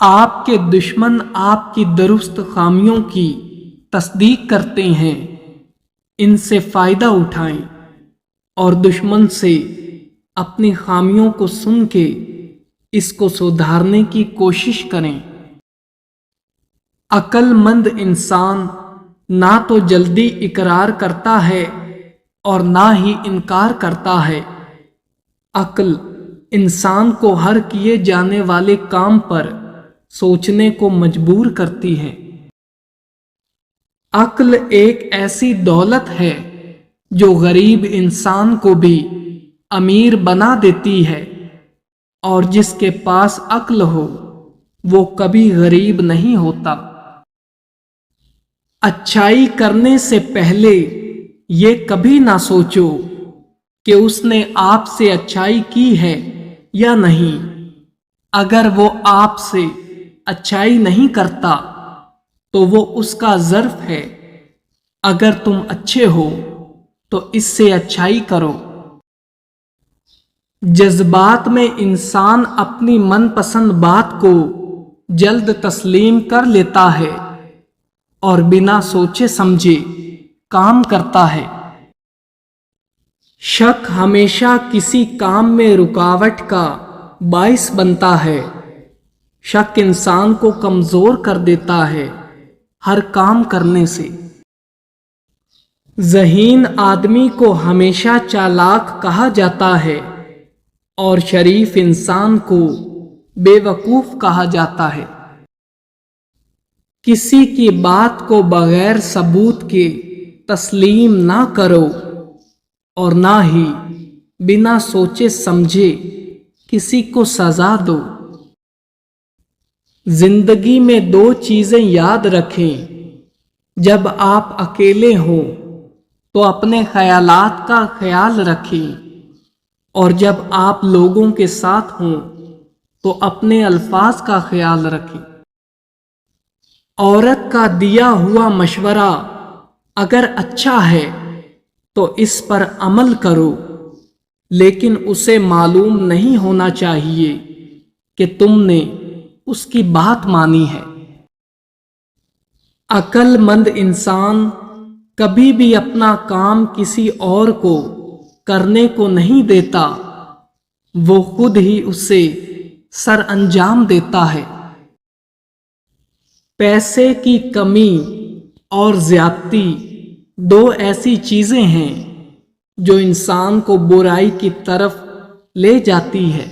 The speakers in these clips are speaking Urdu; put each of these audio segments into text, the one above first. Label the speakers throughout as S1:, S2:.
S1: آپ کے دشمن آپ کی درست خامیوں کی تصدیق کرتے ہیں، ان سے فائدہ اٹھائیں اور دشمن سے اپنی خامیوں کو سن کے اس کو سدھارنے کی کوشش کریں۔ عقل مند انسان نہ تو جلدی اقرار کرتا ہے اور نہ ہی انکار کرتا ہے۔ عقل انسان کو ہر کیے جانے والے کام پر سوچنے کو مجبور کرتی ہے۔ عقل ایک ایسی دولت ہے جو غریب انسان کو بھی امیر بنا دیتی ہے، اور جس کے پاس عقل ہو وہ کبھی غریب نہیں ہوتا۔ اچھائی کرنے سے پہلے یہ کبھی نہ سوچو کہ اس نے آپ سے اچھائی کی ہے یا نہیں۔ اگر وہ آپ سے اچھائی نہیں کرتا تو وہ اس کا ظرف ہے۔ اگر تم اچھے ہو تو اس سے اچھائی کرو۔ جذبات میں انسان اپنی من پسند بات کو جلد تسلیم کر لیتا ہے اور بنا سوچے سمجھے کام کرتا ہے۔ شک ہمیشہ کسی کام میں رکاوٹ کا باعث بنتا ہے۔ شک انسان کو کمزور کر دیتا ہے ہر کام کرنے سے۔ ذہین آدمی کو ہمیشہ چالاک کہا جاتا ہے اور شریف انسان کو بے وقوف کہا جاتا ہے۔ کسی کی بات کو بغیر ثبوت کے تسلیم نہ کرو اور نہ ہی بنا سوچے سمجھے کسی کو سزا دو۔ زندگی میں دو چیزیں یاد رکھیں۔ جب آپ اکیلے ہوں تو اپنے خیالات کا خیال رکھیں، اور جب آپ لوگوں کے ساتھ ہوں تو اپنے الفاظ کا خیال رکھیں۔ عورت کا دیا ہوا مشورہ اگر اچھا ہے تو اس پر عمل کرو، لیکن اسے معلوم نہیں ہونا چاہیے کہ تم نے اس کی بات مانی ہے۔ عقل مند انسان کبھی بھی اپنا کام کسی اور کو کرنے کو نہیں دیتا، وہ خود ہی اسے سر انجام دیتا ہے۔ پیسے کی کمی اور زیادتی دو ایسی چیزیں ہیں جو انسان کو برائی کی طرف لے جاتی ہے۔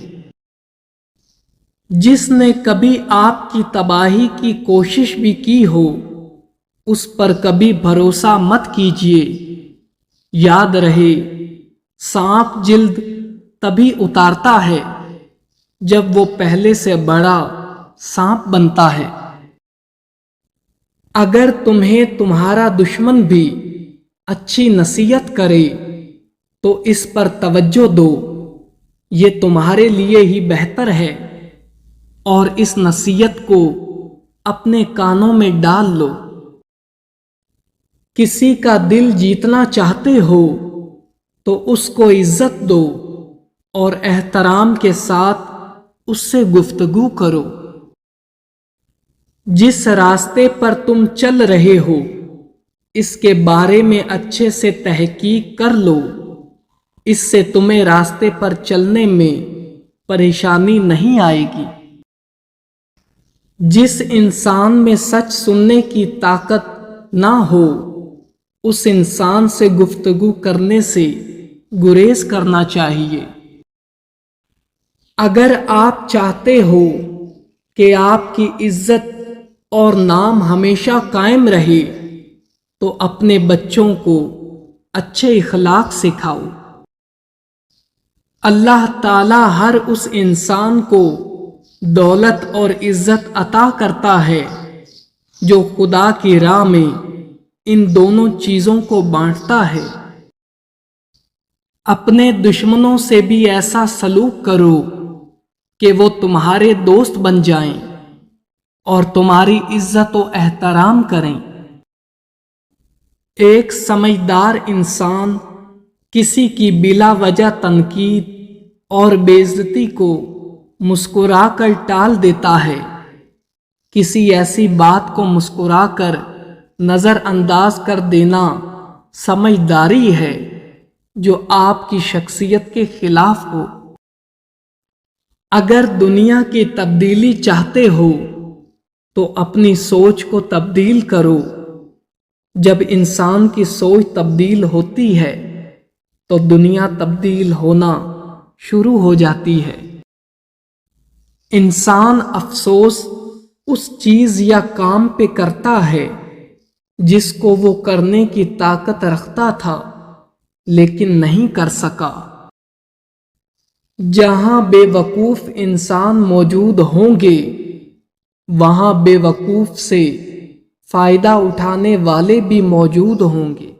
S1: جس نے کبھی آپ کی تباہی کی کوشش بھی کی ہو اس پر کبھی بھروسہ مت کیجیے۔ یاد رہے، سانپ جلد تبھی اتارتا ہے جب وہ پہلے سے بڑا سانپ بنتا ہے۔ اگر تمہیں تمہارا دشمن بھی اچھی نصیحت کرے تو اس پر توجہ دو، یہ تمہارے لیے ہی بہتر ہے، اور اس نصیحت کو اپنے کانوں میں ڈال لو۔ کسی کا دل جیتنا چاہتے ہو تو اس کو عزت دو اور احترام کے ساتھ اس سے گفتگو کرو۔ جس راستے پر تم چل رہے ہو اس کے بارے میں اچھے سے تحقیق کر لو، اس سے تمہیں راستے پر چلنے میں پریشانی نہیں آئے گی۔ جس انسان میں سچ سننے کی طاقت نہ ہو اس انسان سے گفتگو کرنے سے گریز کرنا چاہیے۔ اگر آپ چاہتے ہو کہ آپ کی عزت اور نام ہمیشہ قائم رہے تو اپنے بچوں کو اچھے اخلاق سکھاؤ۔ اللہ تعالی ہر اس انسان کو دولت اور عزت عطا کرتا ہے جو خدا کی راہ میں ان دونوں چیزوں کو بانٹتا ہے۔ اپنے دشمنوں سے بھی ایسا سلوک کرو کہ وہ تمہارے دوست بن جائیں اور تمہاری عزت و احترام کریں۔ ایک سمجھدار انسان کسی کی بلا وجہ تنقید اور بے عزتی کو مسکرا کر ٹال دیتا ہے، کسی ایسی بات کو مسکرا کر نظر انداز کر دینا سمجھداری ہے جو آپ کی شخصیت کے خلاف ہو۔ اگر دنیا کی تبدیلی چاہتے ہو تو اپنی سوچ کو تبدیل کرو۔ جب انسان کی سوچ تبدیل ہوتی ہے تو دنیا تبدیل ہونا شروع ہو جاتی ہے۔ انسان افسوس اس چیز یا کام پہ کرتا ہے جس کو وہ کرنے کی طاقت رکھتا تھا لیکن نہیں کر سکا۔ جہاں بے وقوف انسان موجود ہوں گے وہاں بے وقوف سے فائدہ اٹھانے والے بھی موجود ہوں گے۔